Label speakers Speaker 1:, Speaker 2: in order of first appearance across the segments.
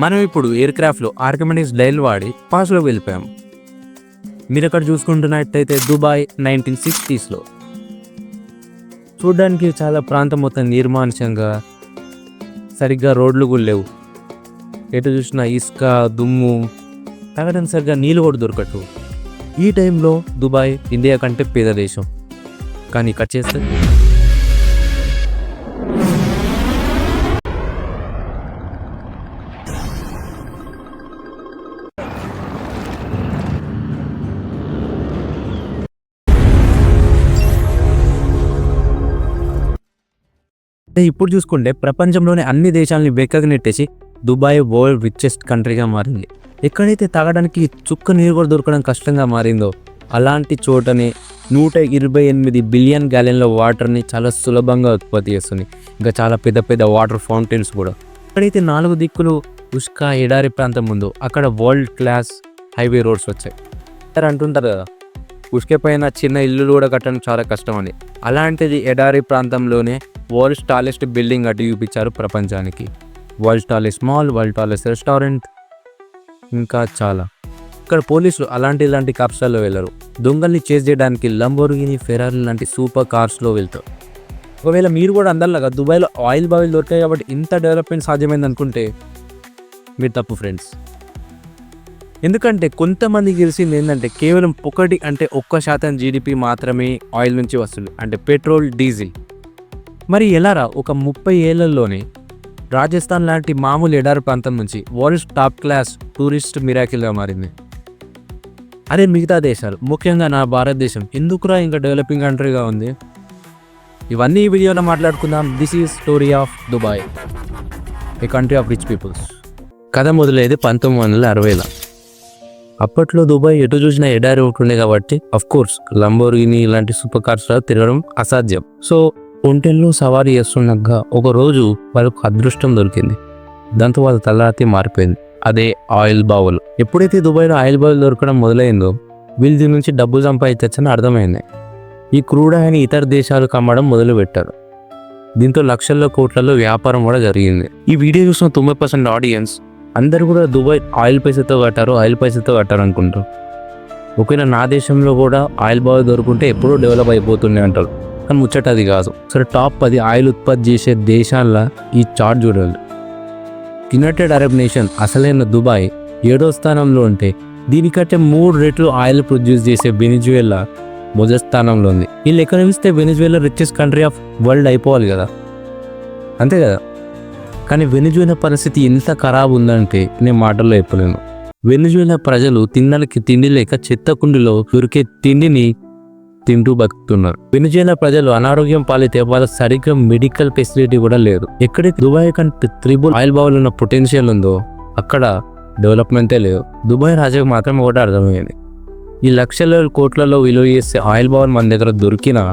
Speaker 1: మనం ఇప్పుడు air క్రాఫ్ట్లో Archimedes dial వాడి పాస్లో వెళ్ళిపోయాం. మీరు అక్కడ చూసుకుంటున్నట్టయితే దుబాయ్ 1960s. చూడడానికి చాలా ప్రాంతం మొత్తం నిర్మానుషంగా, సరిగ్గా రోడ్లు కూడా లేవు. ఎటు చూసినా ఇసుక, దుమ్ము, తాగడానికి సరిగ్గా నీళ్ళు కూడా దొరకట్టు. ఈ టైంలో దుబాయ్ ఇండియా కంటే పేద దేశం. కానీ ఇక్కడ చేస్తే ఇప్పుడు చూసుకుంటే ప్రపంచంలోని అన్ని దేశాలని వెక్కకి నెట్టేసి దుబాయ్ వరల్డ్ రిచెస్ట్ కంట్రీగా మారింది. ఎక్కడైతే తాగడానికి చుక్క నీరు కూడా దొరకడం కష్టంగా మారిందో అలాంటి చోటనే 128 బిలియన్ గ్యాలన్ల వాటర్ని చాలా సులభంగా ఉత్పత్తి చేస్తుంది. ఇంకా చాలా పెద్ద పెద్ద వాటర్ ఫౌంటైన్స్ కూడా. ఎక్కడైతే 4 దిక్కులు ఉష్క ఎడారి ప్రాంతం ఉందో అక్కడ వరల్డ్ క్లాస్ హైవే రోడ్స్ వచ్చాయి. అంటుంటారు కదా, ఉష్క పైన చిన్న ఇల్లు కూడా కట్టడం చాలా కష్టం అని. అలాంటిది ఎడారి ప్రాంతంలోనే వరల్డ్ టాలెస్ట్ బిల్డింగ్ అటు చూపించారు ప్రపంచానికి. World tallest mall, world tallest restaurant, ఇంకా చాలా. ఇక్కడ పోలీసులు ఇలాంటి కార్స్లలో వెళ్ళరు. దొంగల్ని చేజ్ చేయడానికి లంబోర్గిని, ఫెరారీ లాంటి సూపర్ కార్స్లో వెళ్తారు. ఒకవేళ మీరు కూడా అందరిలాగా దుబాయ్లో ఆయిల్ బావిలు దొరికాయి కాబట్టి ఇంత డెవలప్మెంట్ సాధ్యమైంది అనుకుంటే మీరు తప్పు ఫ్రెండ్స్. ఎందుకంటే కొంతమందికి తెలిసింది ఏంటంటే కేవలం 1% జీడిపి మాత్రమే ఆయిల్ నుంచి వస్తుంది, అంటే పెట్రోల్, డీజిల్. మరి ఎలారా ఒక 30 ఏళ్లలోనే రాజస్థాన్ లాంటి మామూలు ఎడారి ప్రాంతం నుంచి వరల్డ్ టాప్ క్లాస్ టూరిస్ట్ మిరాకిల్గా మారింది. అదే మిగతా దేశాలు, ముఖ్యంగా నా భారతదేశం ఎందుకురా ఇంకా డెవలపింగ్ కంట్రీగా ఉంది? ఇవన్నీ ఈ వీడియోలో మాట్లాడుకుందాం. This is story of Dubai, a country of rich peoples. కథ మొదలైంది 1960లో. అప్పట్లో దుబాయ్ ఎటు చూసినా ఎడారి ఉంటుండే కాబట్టి అఫ్కోర్స్ లంబోర్గిని ఇలాంటి సూపర్ కార్స్లో తిరగడం అసాధ్యం. సో ఒంటెల్లో సవారీ చేస్తుండగా ఒక రోజు వాళ్ళకు అదృష్టం దొరికింది. దాంతో వాళ్ళ తలరాతి మారిపోయింది. అదే ఆయిల్ బావులు. ఎప్పుడైతే దుబాయ్లో ఆయిల్ బావులు దొరకడం మొదలైందో వీళ్ళు దీని నుంచి డబ్బులు సంపాదించని అర్థమైంది. ఈ క్రూడ్ ఆయిల్ని ఇతర దేశాలకు అమ్మడం మొదలు పెట్టారు. దీంతో లక్షల్లో కోట్లలో వ్యాపారం కూడా జరిగింది. ఈ వీడియో చూసిన 90% ఆడియన్స్ అందరూ కూడా దుబాయ్ ఆయిల్ పైసతో కట్టారు అనుకుంటారు. ఒకవేళ నా దేశంలో కూడా ఆయిల్ బావులు దొరుకుంటే ఎప్పుడూ డెవలప్ అయిపోతుంది అంటారు. కానీ ముచ్చట అది కాదు. సరే, టాప్ 10 ఆయిల్ ఉత్పత్తి చేసే దేశాల ఈ చార్ట్ చూడాలి. యునైటెడ్ అరబ్ నేషన్ అసలైన దుబాయ్ 7వ స్థానంలో ఉంటే దీనికంటే 3 రెట్లు ఆయిల్ ప్రొడ్యూస్ చేసే వెనిజువేలా మొదటి స్థానంలో ఉంది. వీళ్ళు ఎక్కడ చూస్తే Venezuela richest country of world అయిపోవాలి కదా, అంతే కదా. కానీ వెనిజువేలా పరిస్థితి ఎంత ఖరాబ్ ఉందంటే నేను మాటల్లో చెప్పలేను. వెనిజువేలా ప్రజలు తినడానికి తిండి లేక చెత్త కుండిలో దొరికే తిండిని తింటూ బతుకుతున్నారు. వెనిజువేలా ప్రజలు అనారోగ్యం పాలైతే వాళ్ళ సరిగ్గా మెడికల్ ఫెసిలిటీ కూడా లేదు. ఎక్కడైతే దుబాయ్ కంటే త్రిబుల్ ఆయిల్ బావులు ఉన్న పొటెన్షియల్ ఉందో అక్కడ డెవలప్మెంటే లేదు. దుబాయ్ రాజాకు మాత్రం ఒకటి అర్థమైంది, ఈ లక్షల కోట్లలో విలువ చేసే ఆయిల్ బావులు మన దగ్గర దొరికినా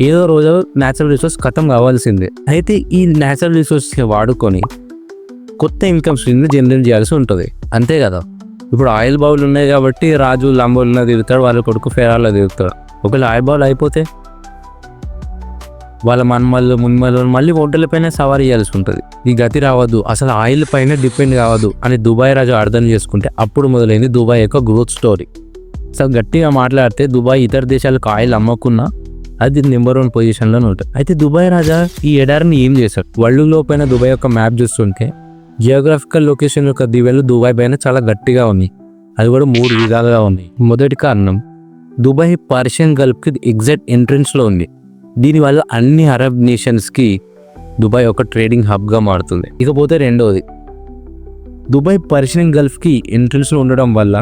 Speaker 1: ఏదో రోజు న్యాచురల్ రిసోర్స్ ఖతం కావాల్సిందే. అయితే ఈ న్యాచురల్ రిసోర్స్ని వాడుకొని కొత్త ఇన్కమ్ స్ట్రీమ్ని జనరేట్ చేయాల్సి ఉంటుంది, అంతే కదా. ఇప్పుడు ఆయిల్ బావులు ఉన్నాయి కాబట్టి రాజు లంబోర్గిలో తిరుగుతాడు, వాళ్ళ కొడుకు ఫెరారీలో తిరుగుతాడు. ఒకవేళ ఆయిల్ బావులు అయిపోతే వాళ్ళ మున్మళ్ళు మళ్ళీ ఒంటెలపైన సవారీ చేయాల్సి ఉంటుంది. ఈ గతి రావద్దు, అసలు ఆయిల్ పైన డిపెండ్ కావద్దు అని దుబాయ్ రాజు అర్థం చేసుకుంటే అప్పుడు మొదలైంది దుబాయ్ యొక్క గ్రోత్ స్టోరీ. అసలు గట్టిగా మాట్లాడితే దుబాయ్ ఇతర దేశాలకు ఆయిల్ అమ్మకున్నా అది నెంబర్ 1 పొజిషన్లోనే ఉంటుంది. అయితే దుబాయ్ రాజా ఈ ఎడారిని ఏం చేశాడు? వరల్డ్లో పైన దుబాయ్ యొక్క మ్యాప్ చూస్తుంటే జియోగ్రాఫికల్ లొకేషన్ యొక్క దివెలు దుబాయ్ పైన చాలా గట్టిగా ఉంది. అది కూడా 3 విధాలుగా ఉంది. మొదటి కారణం, దుబాయ్ పర్షియన్ గల్ఫ్కి ఎగ్జాక్ట్ ఎంట్రన్స్లో ఉంది. దీనివల్ల అన్ని అరబ్ నేషన్స్కి దుబాయ్ ఒక ట్రేడింగ్ హబ్గా మారుతుంది. ఇకపోతే రెండవది, దుబాయ్ పర్షియన్ గల్ఫ్కి ఎంట్రన్స్లో ఉండడం వల్ల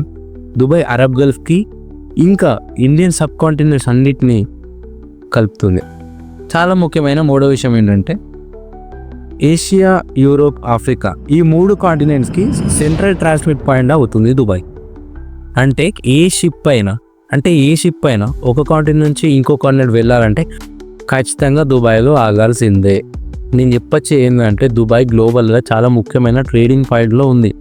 Speaker 1: దుబాయ్ అరబ్ గల్ఫ్కి ఇంకా ఇండియన్ సబ్ కాంటినెంట్స్ అన్నిటినీ కలుపుతుంది. చాలా ముఖ్యమైన మూడో విషయం ఏంటంటే ఏషియా, యూరోప్, ఆఫ్రికా ఈ 3 కాంటినెంట్స్కి సెంట్రల్ ట్రాన్స్మిట్ పాయింట్ అవుతుంది దుబాయ్. అంటే ఏ షిప్ అయినా ఒక కాంటినెంట్ నుంచి ఇంకో కాంటినెంట్ వెళ్ళాలంటే ఖచ్చితంగా దుబాయ్లో ఆగాల్సిందే. నేను చెప్పొచ్చే ఏంటంటే దుబాయ్ గ్లోబల్గా చాలా ముఖ్యమైన ట్రేడింగ్ పాయింట్లో ఉంది.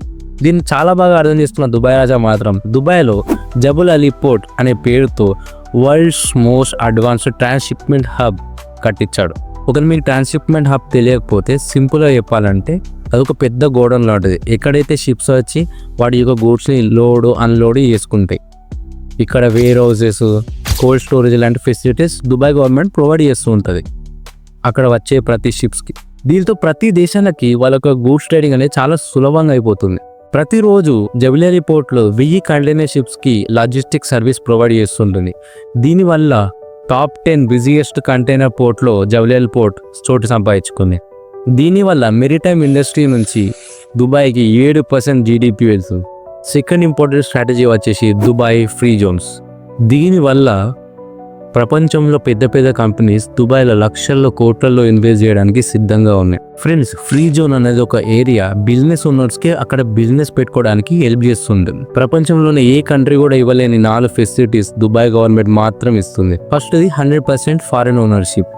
Speaker 1: దీన్ని చాలా బాగా అర్థం చేసుకున్న దుబాయ్ రాజా మాత్రం దుబాయ్లో జబుల్ అలీ పోర్ట్ అనే పేరుతో world's most advanced transshipment hub కట్టించాడు. ఒకవేళ మీకు ట్రాన్స్షిప్మెంట్ హబ్ తెలియకపోతే సింపుల్గా చెప్పాలంటే అదొక పెద్ద గోడౌన్ లాంటిది. ఎక్కడైతే షిప్స్ వచ్చి వాటి యొక్క గూడ్స్ని అన్లోడ్ చేసుకుంటాయి. ఇక్కడ వేర్ హౌసెస్, కోల్డ్ స్టోరేజ్ లాంటి ఫెసిలిటీస్ దుబాయ్ గవర్నమెంట్ ప్రొవైడ్ చేస్తూ ఉంటుంది అక్కడ వచ్చే ప్రతి షిప్స్కి. దీంతో ప్రతి దేశాలకి వాళ్ళ యొక్క గూడ్స్ ట్రేడింగ్ అనేది చాలా సులభంగా అయిపోతుంది. ప్రతిరోజు జబిలియలి పోర్ట్లో 1000 కంటైనర్ షిప్స్కి లాజిస్టిక్ సర్వీస్ ప్రొవైడ్ చేస్తుంటుంది. దీనివల్ల టాప్ 10 బిజియెస్ట్ కంటైనర్ పోర్ట్లో జబిలియలి పోర్ట్ చోటు సంపాదించుకుంది. దీనివల్ల మెరిటైమ్ ఇండస్ట్రీ నుంచి దుబాయ్కి 7% జీడిపి వెళ్తుంది. సెకండ్ ఇంపార్టెంట్ స్ట్రాటజీ వచ్చేసి దుబాయ్ ఫ్రీ జోన్స్. దీనివల్ల ప్రపంచంలో పెద్ద పెద్ద కంపెనీస్ దుబాయ్లో లక్షల్లో కోట్లలో ఇన్వెస్ట్ చేయడానికి సిద్ధంగా ఉన్నాయి. ఫ్రెండ్స్, ఫ్రీ జోన్ అనేది ఒక ఏరియా బిజినెస్ ఓనర్స్కి అక్కడ బిజినెస్ పెట్టుకోవడానికి హెల్ప్ చేస్తుంటుంది. ప్రపంచంలోనే ఏ కంట్రీ కూడా ఇవ్వలేని 4 ఫెసిలిటీస్ దుబాయ్ గవర్నమెంట్ మాత్రం ఇస్తుంది. ఫస్ట్ ఇది 100% ఫారిన్ ఓనర్షిప్.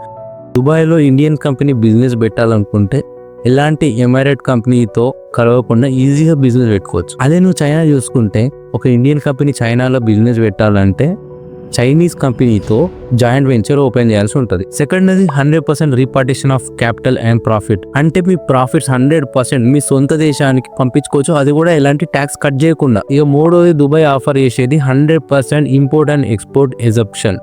Speaker 1: దుబాయ్లో ఇండియన్ కంపెనీ బిజినెస్ పెట్టాలనుకుంటే ఎలాంటి ఎమిరేట్ కంపెనీతో కలవకుండా ఈజీగా బిజినెస్ పెట్టుకోవచ్చు. అదే నువ్వు చైనా చూసుకుంటే ఒక ఇండియన్ కంపెనీ చైనాలో బిజినెస్ పెట్టాలంటే చైనీస్ కంపెనీతో జాయింట్ వెంచర్ ఓపెన్ చేయాల్సి ఉంటుంది. సెకండ్ అది 100% రీపార్టిషన్ ఆఫ్ క్యాపిటల్ అండ్ ప్రాఫిట్. అంటే మీ ప్రాఫిట్స్ 100% మీ సొంత దేశానికి పంపించుకోవచ్చు, అది కూడా ఎలాంటి ట్యాక్స్ కట్ చేయకుండా. ఇక మూడోది దుబాయ్ ఆఫర్ చేసేది 100% ఇంపోర్ట్ అండ్ ఎక్స్పోర్ట్ ఎగ్జెప్షన్.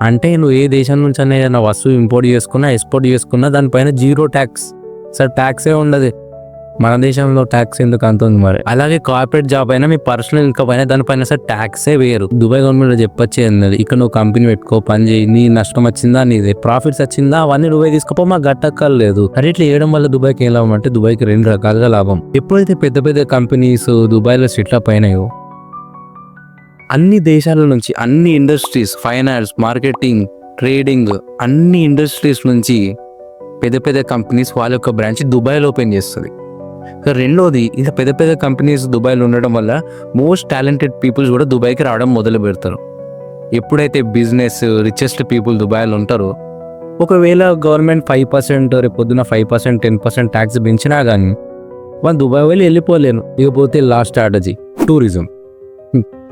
Speaker 1: అంటే నువ్వు ఏ దేశం నుంచి ఏదైనా వస్తువు ఇంపోర్ట్ చేసుకున్నా ఎక్స్పోర్ట్ చేసుకున్నా దానిపైన 0 ట్యాక్స్. సార్ ట్యాక్సే ఉండదు మన దేశంలో, ట్యాక్స్ ఎందుకు అంత ఉంది మరి. అలాగే కార్పొరేట్ జాబ్ అయినా మీ పర్సనల్ ఇన్కమ్ అయినా దానిపైన సార్ ట్యాక్సే వేరు. దుబాయ్ గవర్నమెంట్ చెప్పొచ్చే అన్నది, ఇక్కడ నువ్వు కంపెనీ పెట్టుకో, పని చేయి, నీ నష్టం వచ్చిందా నీదే, ప్రాఫిట్స్ వచ్చిందా అవన్నీ నువ్వే తీసుకోపో, మాకు గట్టక్కర్లేదు. అరే ఇట్లా చేయడం వల్ల దుబాయ్కి ఏం లాభం అంటే దుబాయ్కి 2 రకాలుగా లాభం. ఎప్పుడైతే పెద్ద పెద్ద కంపెనీస్ దుబాయ్లో సెటిల్ అయినాయో అన్ని దేశాల నుంచి, అన్ని ఇండస్ట్రీస్, ఫైనాన్స్, మార్కెటింగ్, ట్రేడింగ్, అన్ని ఇండస్ట్రీస్ నుంచి పెద్ద పెద్ద కంపెనీస్ వాళ్ళ యొక్క బ్రాంచ్ దుబాయ్లో ఓపెన్ చేస్తుంది. రెండోది, ఇలా పెద్ద పెద్ద కంపెనీస్ దుబాయ్లో ఉండడం వల్ల మోస్ట్ టాలెంటెడ్ పీపుల్స్ కూడా దుబాయ్కి రావడం మొదలు పెడతారు. ఎప్పుడైతే బిజినెస్ రిచెస్ట్ పీపుల్ దుబాయ్లో ఉంటారో, ఒకవేళ గవర్నమెంట్ 5% రేపు పొద్దున 5%, 10% ట్యాక్స్ పెంచినా కానీ వాళ్ళు దుబాయ్ వెళ్ళిపోలేను. ఇకపోతే లాస్ట్ స్ట్రాటజీ టూరిజం.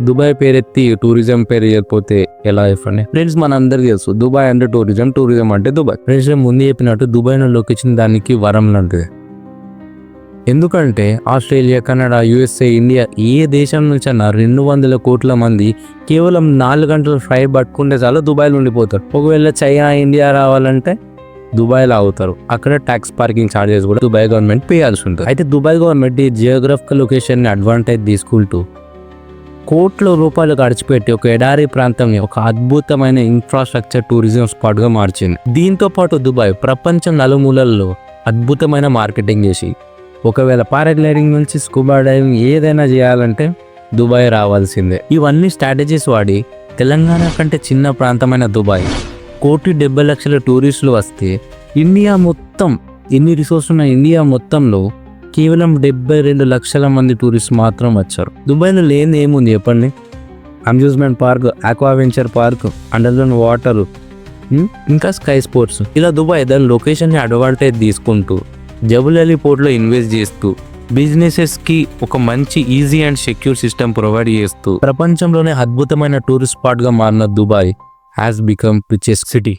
Speaker 1: దుబాయ్ పేరెత్తి టూరిజం పేరు చేయకపోతే ఎలా చెప్పండి ఫ్రెండ్స్. మన అందరికీ తెలుసు దుబాయ్ అంటే టూరిజం, టూరిజం అంటే దుబాయ్. ఫ్రెండ్స్, ముందు చెప్పినట్టు దుబాయ్లో లొకేషన్ దానికి వరం లాంటిది. ఎందుకంటే ఆస్ట్రేలియా, కెనడా, USA, ఇండియా ఏ దేశం నుంచి అన్నా 200 కోట్ల మంది కేవలం 4 గంటల ఫ్లైట్ పట్టుకుంటే చాలు దుబాయ్లో ఉండిపోతారు. ఒకవేళ చైనా, ఇండియా రావాలంటే దుబాయ్లో అవుతారు. అక్కడ ట్యాక్స్ పార్కింగ్ ఛార్జెస్ కూడా దుబాయ్ గవర్నమెంట్ పేయాల్సి ఉంటుంది. అయితే దుబాయ్ గవర్నమెంట్ ఈ జియోగ్రఫికల్ లొకేషన్ని అడ్వాంటేజ్ తీసుకుంటూ కోట్ల రూపాయలు ఖర్చుపెట్టి ఒక ఎడారి ప్రాంతాన్ని ఒక అద్భుతమైన ఇన్ఫ్రాస్ట్రక్చర్ టూరిజం స్పాట్గా మార్చింది. దీంతో పాటు దుబాయ్ ప్రపంచం నలుమూలల్లో అద్భుతమైన మార్కెటింగ్ చేసి, ఒకవేళ పారాగ్లైడింగ్ నుంచి స్కూబా డైవింగ్ ఏదైనా చేయాలంటే దుబాయ్ రావాల్సిందే. ఇవన్నీ స్ట్రాటజీస్ వాడి తెలంగాణ కంటే చిన్న ప్రాంతమైన దుబాయ్ 1,70,00,000 టూరిస్టులు వస్తే ఇండియా మొత్తం ఎన్ని రిసోర్స్ ఉన్న ఇండియా మొత్తంలో కేవలం 72 లక్షల మంది టూరిస్ట్ మాత్రం వచ్చారు. దుబాయ్లో లేని ఏముంది చెప్పండి? Amusement park, aqua venture park, underground water, ఇంకా స్కై స్పోర్ట్స్. ఇలా దుబాయ్ దాని లొకేషన్ని అడ్వాంటేజ్ తీసుకుంటూ జబిలియలి పోర్ట్లో ఇన్వెస్ట్ చేస్తూ బిజినెసెస్కి ఒక మంచి easy and secure system provide చేస్తూ ప్రపంచంలోనే అద్భుతమైన టూరిస్ట్ స్పాట్గా మారిన Dubai has become richest city.